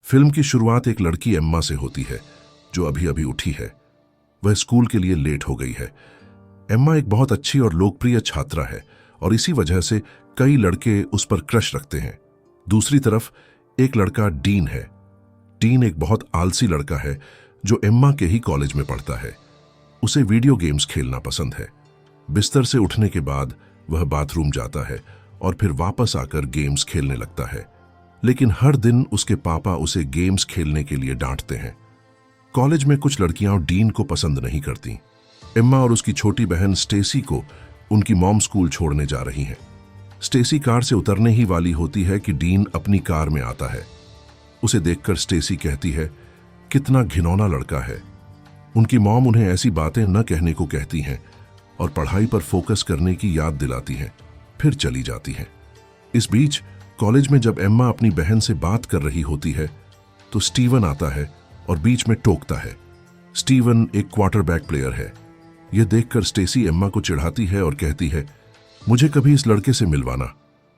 Film की शुरुआत एक लड़की एम्मा से होती है जो अभी अभी उठी है। वह स्कूल के लिए लेट हो गई है। एम्मा एक बहुत अच्छी और लोकप्रिय छात्रा है और इसी वजह से कई लड़के उस पर क्रश रखते हैं। दूसरी तरफ एक लड़का डीन है। डीन एक बहुत आलसी लड़का है जो एम्मा के ही कॉलेज में पढ़ता है। उसे वीडियो गेम्स खेलना पसंद है। बिस्तर से उठने के बाद वह बाथरूम जाता है और फिर वापस आकर गेम्स खेलने लगता है, लेकिन हर दिन उसके पापा उसे गेम्स खेलने के लिए डांटते हैं। कॉलेज में कुछ लड़कियां डीन को पसंद नहीं करती। एम्मा और उसकी छोटी बहन स्टेसी को उनकी मॉम स्कूल छोड़ने जा रही हैं। स्टेसी कार से उतरने ही वाली होती है कि डीन अपनी कार में आता है। उसे देखकर स्टेसी कहती है, कितना घिनौना लड़का है। उनकी मॉम उन्हें ऐसी बातें न कहने को कहती हैं और पढ़ाई पर फोकस करने की याद दिलाती हैं, फिर चली जाती हैं। इस बीच कॉलेज में जब एम्मा अपनी बहन से बात कर रही होती है तो स्टीवन आता है और बीच में टोकता है। स्टीवन एक क्वार्टरबैक प्लेयर है। यह देखकर स्टेसी एम्मा को चिढ़ाती है और कहती है, मुझे कभी इस लड़के से मिलवाना।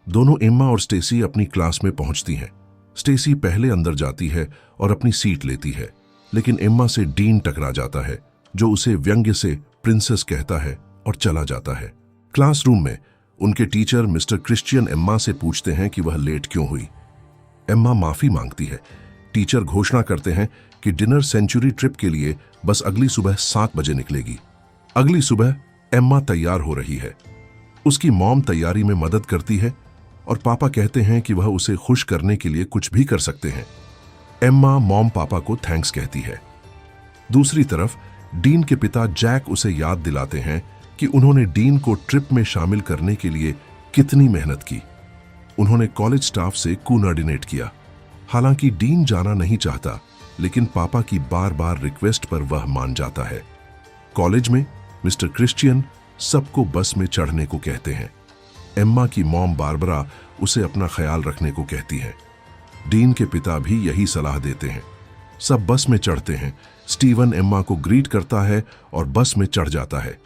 दोनों एम्मा और स्टेसी अपनी क्लास में पहुंचती हैं। स्टेसी पहले अंदर जाती है और अपनी सीट लेती है, लेकिन एम्मा से डीन टकरा जाता है जो उसे व्यंग्य से प्रिंसेस कहता है और चला जाता है। क्लासरूम में उनके टीचर मिस्टर क्रिश्चियन एम्मा से पूछते हैं कि वह लेट क्यों हुई। एम्मा माफी मांगती है। टीचर घोषणा करते हैं कि डिनर सेंचुरी ट्रिप के लिए बस अगली सुबह 7 बजे निकलेगी। अगली सुबह एम्मा तैयार हो रही है। उसकी मॉम तैयारी में मदद करती है और पापा कहते हैं कि वह उसे खुश करने के लिए कुछ भी कर सकते हैं। एम्मा मॉम पापा को थैंक्स कहती है। दूसरी तरफ डीन के पिता जैक उसे याद दिलाते हैं कि उन्होंने डीन को ट्रिप में शामिल करने के लिए कितनी मेहनत की। उन्होंने कॉलेज स्टाफ से कोऑर्डिनेट किया। हालांकि डीन जाना नहीं चाहता, लेकिन पापा की बार बार रिक्वेस्ट पर वह मान जाता है। कॉलेज में मिस्टर क्रिश्चियन सबको बस में चढ़ने को कहते हैं। एम्मा की मॉम बारबरा उसे अपना ख्याल रखने को कहती है। डीन के पिता भी यही सलाह देते हैं। सब बस में चढ़ते हैं। स्टीवन एम्मा को ग्रीट करता है और बस में चढ़ जाता है।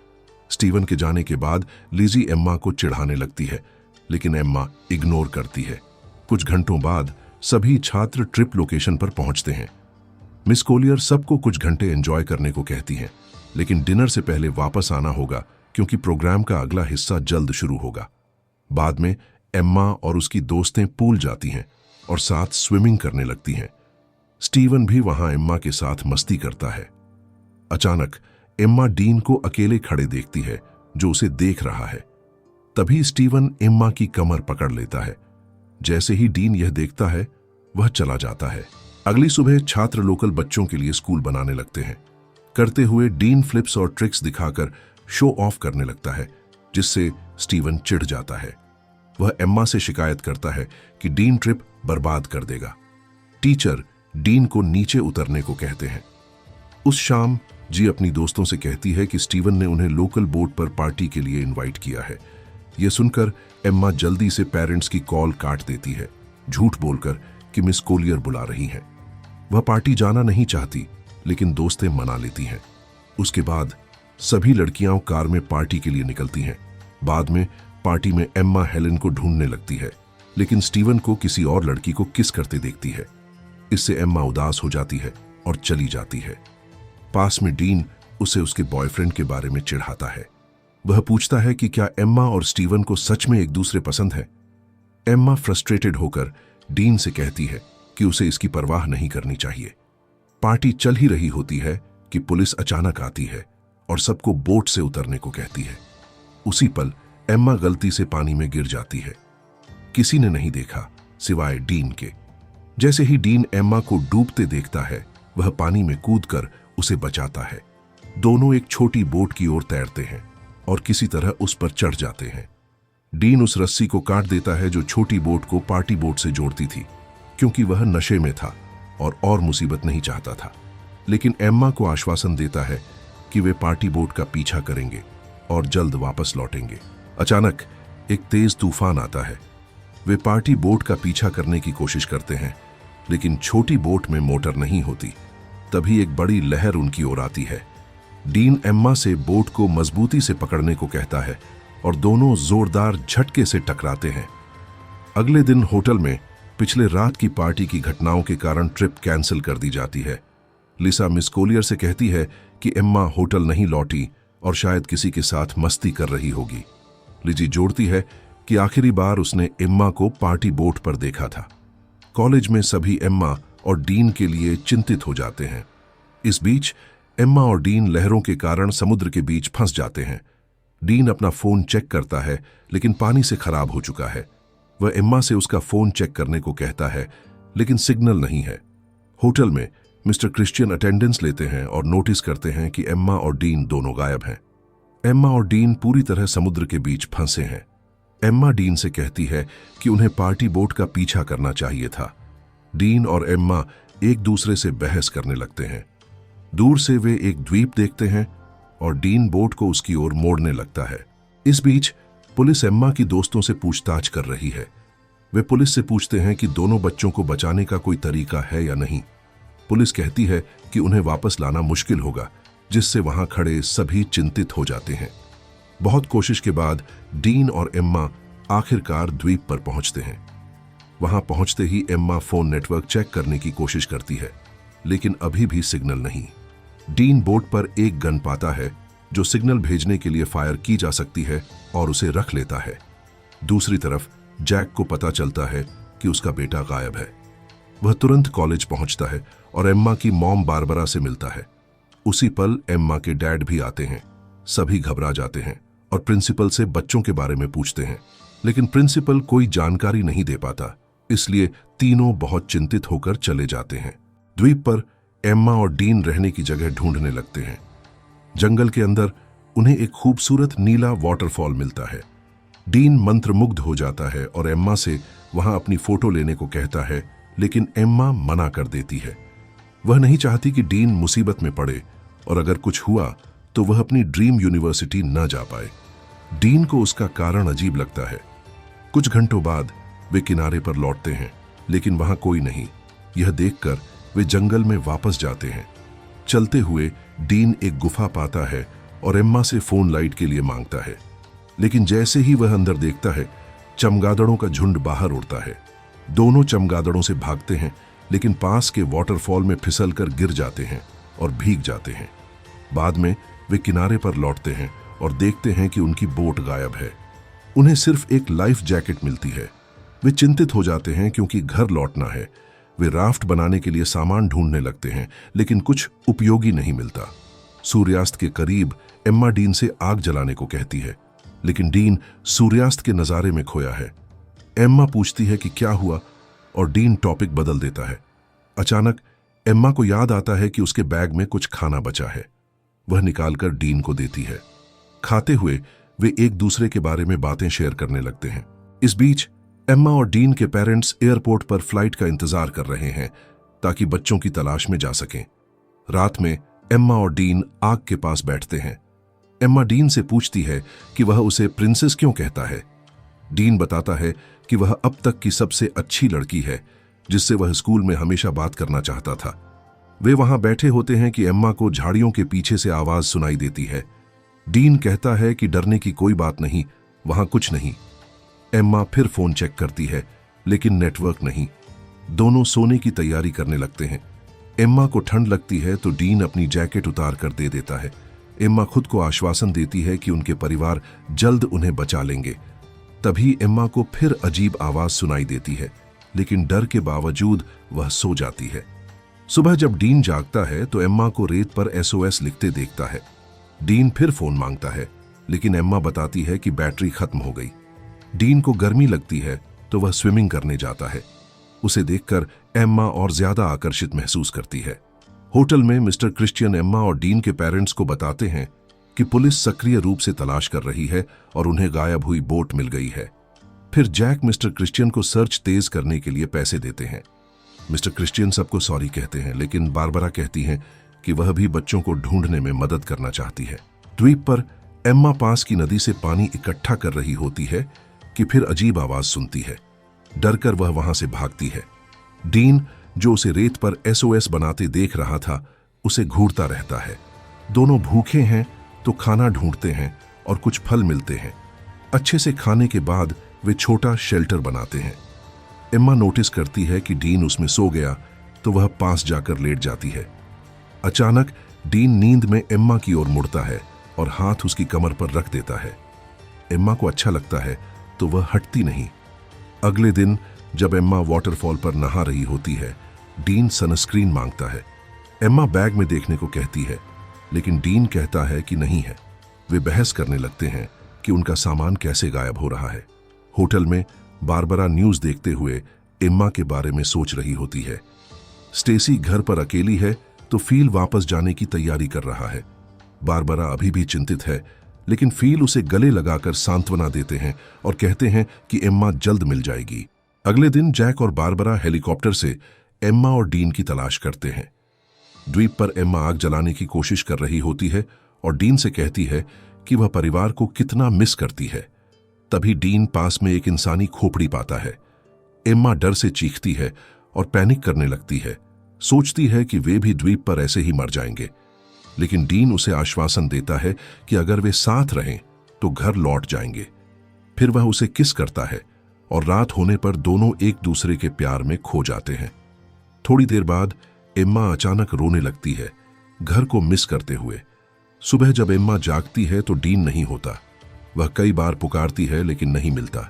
स्टीवन के जाने के बाद लिजी एम्मा को चिढ़ाने लगती है, लेकिन एम्मा इग्नोर करती है। कुछ घंटों बाद सभी छात्र ट्रिप लोकेशन पर पहुंचते हैं। मिस कोलियर सबको कुछ घंटे एंजॉय करने को कहती हैं, लेकिन डिनर से पहले वापस आना होगा क्योंकि प्रोग्राम का अगला हिस्सा जल्द शुरू होगा। बाद में एम्मा और उसकी दोस्तें पूल जाती हैं और साथ स्विमिंग करने लगती हैं। स्टीवन भी वहां एम्मा के साथ मस्ती करता है। अचानक एम्मा डीन को अकेले खड़े देखती है जो उसे देख रहा है। तभी स्टीवन एम्मा की कमर पकड़ लेता है। जैसे ही डीन यह देखता है, वह चला जाता है। अगली सुबह छात्र लोकल बच्चों के लिए स्कूल बनाने लगते हैं। करते हुए डीन फ्लिप्स और ट्रिक्स दिखाकर शो ऑफ करने लगता है, जिससे स्टीवन चिढ़ जाता है। वह एम्मा से शिकायत करता है कि डीन ट्रिप बर्बाद कर देगा। टीचर डीन को नीचे उतरने को कहते हैं। उस शाम जी अपनी दोस्तों से कहती है कि स्टीवन ने उन्हें लोकल बोट पर पार्टी के लिए इनवाइट किया है। यह सुनकर एम्मा जल्दी से पेरेंट्स की कॉल काट देती है, झूठ बोलकर कि मिस कोलियर बुला रही हैं। वह पार्टी जाना नहीं चाहती, लेकिन दोस्तें मना लेती हैं। उसके बाद सभी लड़कियां कार में पार्टी के लिए निकलती हैं। बाद में पार्टी में एम्मा हेलेन को ढूंढने लगती है, लेकिन स्टीवन को किसी और लड़की को किस करते देखती है। इससे एम्मा उदास हो जाती है और चली जाती है। पास में डीन उसे उसके बॉयफ्रेंड के बारे में चिढ़ाता है। वह पूछता है कि क्या एम्मा और स्टीवन को सच में एक दूसरे पसंद है। एम्मा फ्रस्ट्रेटेड होकर डीन से कहती है कि उसे इसकी परवाह नहीं करनी चाहिए। पार्टी चल ही रही होती है कि पुलिस अचानक आती है और सबको बोट से उतरने को कहती है। उसी पल एम्मा गलती से पानी में गिर जाती है। किसी ने नहीं देखा सिवाय डीन के। जैसे ही डीन एम्मा को डूबते देखता है, वह पानी में कूदकर उसे बचाता है। दोनों एक छोटी बोट की ओर तैरते हैं और किसी तरह उस पर चढ़ जाते हैं। डीन उस रस्सी को काट देता है जो छोटी बोट को पार्टी बोट से जोड़ती थी, क्योंकि वह नशे में था और मुसीबत नहीं चाहता था। लेकिन एम्मा को आश्वासन देता है कि वे पार्टी बोट का पीछा करेंगे और जल्द वापस लौटेंगे। अचानक एक तेज तूफान आता है। वे पार्टी बोट का पीछा करने की कोशिश करते हैं, लेकिन छोटी बोट में मोटर नहीं होती। तभी एक बड़ी लहर उनकी ओर आती है। डीन एम्मा से बोट को मजबूती से पकड़ने को कहता है और दोनों जोरदार झटके से टकराते हैं। अगले दिन होटल में पिछले रात की पार्टी की घटनाओं के कारण ट्रिप कैंसिल कर दी जाती है। लिसा मिस कोलियर से कहती है कि एम्मा होटल नहीं लौटी और शायद किसी के साथ मस्ती कर रही होगी। लिजी जोड़ती है कि आखिरी बार उसने एम्मा को पार्टी बोट पर देखा था। कॉलेज में सभी एम्मा और डीन के लिए चिंतित हो जाते हैं। इस बीच एम्मा और डीन लहरों के कारण समुद्र के बीच फंस जाते हैं। डीन अपना फोन चेक करता है लेकिन पानी से खराब हो चुका है। वह एम्मा से उसका फोन चेक करने को कहता है लेकिन सिग्नल नहीं है। होटल में मिस्टर क्रिश्चियन अटेंडेंस लेते हैं और नोटिस करते हैं कि एम्मा और डीन दोनों गायब हैं। एम्मा और डीन पूरी तरह समुद्र के बीच फंसे हैं। एम्मा डीन से कहती है कि उन्हें पार्टी बोट का पीछा करना चाहिए था। डीन और एम्मा एक दूसरे से बहस करने लगते हैं। दूर से वे एक द्वीप देखते हैं और डीन बोट को उसकी ओर मोड़ने लगता है। इस बीच पुलिस एम्मा की दोस्तों से पूछताछ कर रही है। वे पुलिस से पूछते हैं कि दोनों बच्चों को बचाने का कोई तरीका है या नहीं। पुलिस कहती है कि उन्हें वापस लाना मुश्किल होगा, जिससे वहां खड़े सभी चिंतित हो जाते हैं। बहुत कोशिश के बाद डीन और एम्मा आखिरकार द्वीप पर पहुंचते हैं। वहां पहुंचते ही एम्मा फोन नेटवर्क चेक करने की कोशिश करती है, लेकिन अभी भी सिग्नल नहीं। डीन बोट पर एक गन पाता है जो सिग्नल भेजने के लिए फायर की जा सकती है और उसे रख लेता है। दूसरी तरफ जैक को पता चलता है कि उसका बेटा गायब है। वह तुरंत कॉलेज पहुंचता है और एम्मा की मॉम बारबरा से मिलता है। उसी पल एम्मा के डैड भी आते हैं। सभी घबरा जाते हैं और प्रिंसिपल से बच्चों के बारे में पूछते हैं, लेकिन प्रिंसिपल कोई जानकारी नहीं दे पाता, इसलिए तीनों बहुत चिंतित होकर चले जाते हैं। द्वीप पर एम्मा और डीन रहने की जगह ढूंढने लगते हैं। जंगल के अंदर उन्हें एक खूबसूरत नीला वाटरफॉल मिलता है। डीन मंत्रमुग्ध हो जाता है और एम्मा से वहां अपनी फोटो लेने को कहता है, लेकिन एम्मा मना कर देती है। वह नहीं चाहती कि डीन मुसीबत में पड़े और अगर कुछ हुआ तो वह अपनी ड्रीम यूनिवर्सिटी न जा पाए। डीन को उसका कारण अजीब लगता है। कुछ घंटों बाद वे किनारे पर लौटते हैं, लेकिन वहां कोई नहीं। यह देखकर वे जंगल में वापस जाते हैं। चलते हुए डीन एक गुफा पाता है और एम्मा से फोन लाइट के लिए मांगता है, लेकिन जैसे ही वह अंदर देखता है, चमगादड़ों का झुंड बाहर उड़ता है। दोनों चमगादड़ों से भागते हैं, लेकिन पास के वाटरफॉल में फिसलकर गिर जाते हैं और भीग जाते हैं। बाद में वे किनारे पर लौटते हैं और देखते हैं कि उनकी बोट गायब है। उन्हें सिर्फ एक लाइफ जैकेट मिलती है। वे चिंतित हो जाते हैं क्योंकि घर लौटना है। वे राफ्ट बनाने के लिए सामान ढूंढने लगते हैं, लेकिन कुछ उपयोगी नहीं मिलता। सूर्यास्त के करीब एम्मा डीन से आग जलाने को कहती है, लेकिन डीन सूर्यास्त के नजारे में खोया है। एम्मा पूछती है कि क्या हुआ और डीन टॉपिक बदल देता है। अचानक एम्मा को याद आता है कि उसके बैग में कुछ खाना बचा है। वह निकालकर डीन को देती है। खाते हुए वे एक दूसरे के बारे में बातें शेयर करने लगते हैं। इस बीच एम्मा और डीन के पेरेंट्स एयरपोर्ट पर फ्लाइट का इंतजार कर रहे हैं ताकि बच्चों की तलाश में जा सकें। रात में एम्मा और डीन आग के पास बैठते हैं। एम्मा डीन से पूछती है कि वह उसे प्रिंसेस क्यों कहता है। डीन बताता है कि वह अब तक की सबसे अच्छी लड़की है, जिससे वह स्कूल में हमेशा बात करना चाहता था। वे वहां बैठे होते हैं कि एम्मा को झाड़ियों के पीछे से आवाज सुनाई देती है। डीन कहता है कि डरने की कोई बात नहीं, वहां कुछ नहीं। एम्मा फिर फोन चेक करती है, लेकिन नेटवर्क नहीं। दोनों सोने की तैयारी करने लगते हैं। एम्मा को ठंड लगती है तो डीन अपनी जैकेट उतार कर दे देता है। एम्मा खुद को आश्वासन देती है कि उनके परिवार जल्द उन्हें बचा लेंगे। तभी एम्मा को फिर अजीब आवाज सुनाई देती है, लेकिन डर के बावजूद वह सो जाती है। सुबह जब डीन जागता है तो एम्मा को रेत पर SOS लिखते देखता है। डीन फिर फोन मांगता है, लेकिन एम्मा बताती है कि बैटरी खत्म हो गई। डीन को गर्मी लगती है तो वह स्विमिंग करने जाता है। उसे देखकर एम्मा और ज्यादा आकर्षित महसूस करती है। होटल में मिस्टर क्रिश्चियन एम्मा और डीन के पेरेंट्स को बताते हैं कि पुलिस सक्रिय रूप से तलाश कर रही है और उन्हें गायब हुई बोट मिल गई है। फिर जैक मिस्टर क्रिश्चियन को सर्च तेज करने के लिए पैसे देते हैं। मिस्टर क्रिश्चियन सबको सॉरी कहते हैं, लेकिन बारबरा कहती हैं कि वह भी बच्चों को ढूंढने में मदद करना चाहती है। द्वीप पर एम्मा पास की नदी से पानी इकट्ठा कर रही होती है कि फिर अजीब आवाज सुनती है। डरकर वह वहां से भागती है। डीन, जो उसे रेत पर SOS बनाते देख रहा था, उसे घूरता रहता है। दोनों भूखे हैं तो खाना ढूंढते हैं और कुछ फल मिलते हैं। अच्छे से खाने के बाद वे छोटा शेल्टर बनाते हैं। एम्मा नोटिस करती है कि डीन उसमें सो गया तो वह पास जाकर लेट जाती है। अचानक डीन नींद में एम्मा की ओर मुड़ता है और हाथ उसकी कमर पर रख देता है। एम्मा को अच्छा लगता है तो वह हटती नहीं। अगले दिन जब एम्मा वाटरफॉल पर नहा रही होती है, डीन सनस्क्रीन मांगता है। एम्मा बैग में देखने को कहती है, लेकिन डीन कहता है कि नहीं है। वे बहस करने लगते हैं कि उनका सामान कैसे गायब हो रहा है। होटल में बारबरा न्यूज़ देखते हुए एम्मा के बारे में सोच रही होती है। स्टेसी घर पर अकेली है तो फील वापस जाने की तैयारी कर रहा है। बारबरा अभी भी चिंतित है, लेकिन फील उसे गले लगाकर सांत्वना देते हैं और कहते हैं कि एम्मा जल्द मिल जाएगी। अगले दिन जैक और बारबरा हेलीकॉप्टर से एम्मा और डीन की तलाश करते हैं। द्वीप पर एम्मा आग जलाने की कोशिश कर रही होती है और डीन से कहती है कि वह परिवार को कितना मिस करती है। तभी डीन पास में एक इंसानी खोपड़ी पाता है। एम्मा डर से चीखती है और पैनिक करने लगती है। सोचती है कि वे भी द्वीप पर ऐसे ही मर जाएंगे, लेकिन डीन उसे आश्वासन देता है कि अगर वे साथ रहें तो घर लौट जाएंगे। फिर वह उसे किस करता है और रात होने पर दोनों एक दूसरे के प्यार में खो जाते हैं। थोड़ी देर बाद एम्मा अचानक रोने लगती है, घर को मिस करते हुए। सुबह जब एम्मा जागती है तो डीन नहीं होता। वह कई बार पुकारती है लेकिन नहीं मिलता।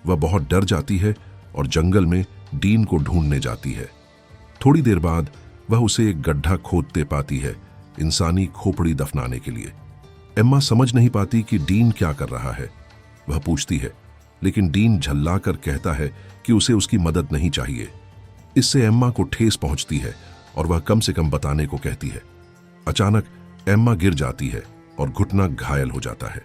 वह बहुत डर जाती है और जंगल में डीन को ढूंढने जाती है। थोड़ी देर बाद वह उसे एक गड्ढा खोदते पाती है, इंसानी खोपड़ी दफनाने के लिए। एम्मा समझ नहीं पाती कि डीन क्या कर रहा है। वह पूछती है, लेकिन डीन झल्लाकर कहता है कि उसे उसकी मदद नहीं चाहिए। इससे एम्मा को ठेस पहुंचती है और वह कम से कम बताने को कहती है। अचानक एम्मा गिर जाती है और घुटना घायल हो जाता है।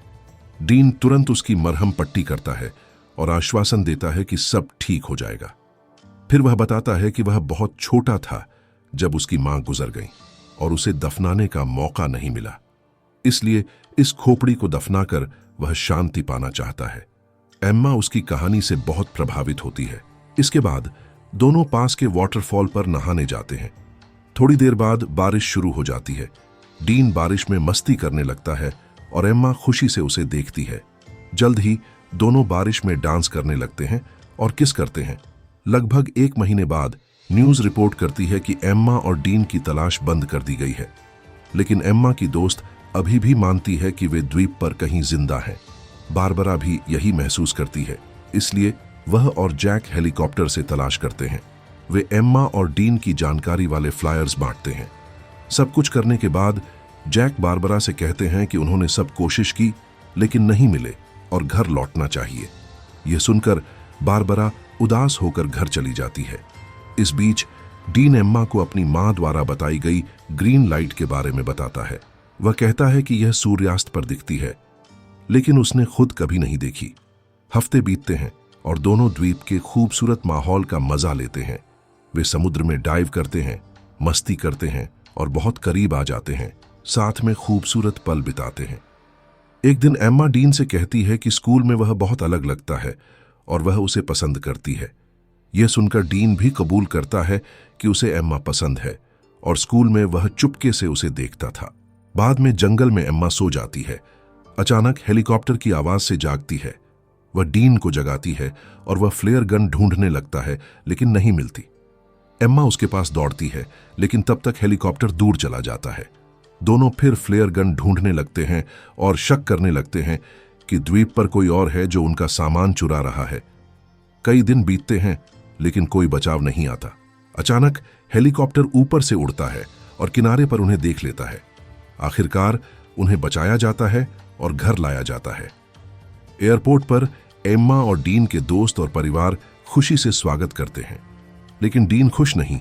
डीन तुरंत उसकी मरहम पट्टी करता है और आश्वासन देता है कि सब ठीक हो जाएगा। फिर वह बताता है कि वह बहुत छोटा था जब उसकी मां गुजर गई और उसे दफनाने का मौका नहीं मिला, इसलिए इस खोपड़ी को दफनाकर वह शांति पाना चाहता है। एम्मा उसकी कहानी से बहुत प्रभावित होती है। इसके बाद दोनों पास के वाटरफॉल पर नहाने जाते हैं। थोड़ी देर बाद बारिश शुरू हो जाती है। डीन बारिश में मस्ती करने लगता है और एम्मा खुशी से उसे देखती है। जल्द ही दोनों बारिश में डांस करने लगते हैं और किस करते हैं। लगभग 1 महीने बाद न्यूज़ रिपोर्ट करती है कि एम्मा और डीन की तलाश बंद कर दी गई है, लेकिन एम्मा की दोस्त अभी भी मानती है कि वे द्वीप पर कहीं जिंदा हैं। बारबरा भी यही महसूस करती है, इसलिए वह और जैक हेलीकॉप्टर से तलाश करते हैं। वे एम्मा और डीन की जानकारी वाले फ्लायर्स बांटते हैं। सब कुछ करने के बाद जैक बारबरा से कहते हैं कि उन्होंने सब कोशिश की लेकिन नहीं मिले और घर लौटना चाहिए। यह सुनकर बारबरा उदास होकर घर चली जाती है। इस बीच डीन एम्मा को अपनी मां द्वारा बताई गई ग्रीन लाइट के बारे में बताता है। वह कहता है कि यह सूर्यास्त पर दिखती है, लेकिन उसने खुद कभी नहीं देखी। हफ्ते बीतते हैं और दोनों द्वीप के खूबसूरत माहौल का मजा लेते हैं। वे समुद्र में डाइव करते हैं, मस्ती करते हैं और बहुत करीब आ जाते हैं। साथ में खूबसूरत पल बिताते हैं। एक दिन एम्मा डीन से कहती है कि स्कूल में वह बहुत अलग लगता है और वह उसे पसंद करती है। यह सुनकर डीन भी कबूल करता है कि उसे एम्मा पसंद है और स्कूल में वह चुपके से उसे देखता था। बाद में जंगल में एम्मा सो जाती है। अचानक हेलीकॉप्टर की आवाज से जागती है। वह डीन को जगाती है और वह फ्लेयर गन ढूंढने लगता है, लेकिन नहीं मिलती। एम्मा उसके पास दौड़ती है, लेकिन तब तक हेलीकॉप्टर दूर चला जाता है। दोनों फिर फ्लेयर गन ढूंढने लगते हैं और शक करने लगते हैं कि द्वीप पर कोई और है जो उनका सामान चुरा रहा है। कई दिन बीतते हैं, लेकिन कोई बचाव नहीं आता। अचानक हेलीकॉप्टर ऊपर से उड़ता है और किनारे पर उन्हें देख लेता है। आखिरकार उन्हें बचाया जाता है और घर लाया जाता है। एयरपोर्ट पर एम्मा और डीन के दोस्त और परिवार खुशी से स्वागत करते हैं, लेकिन डीन खुश नहीं।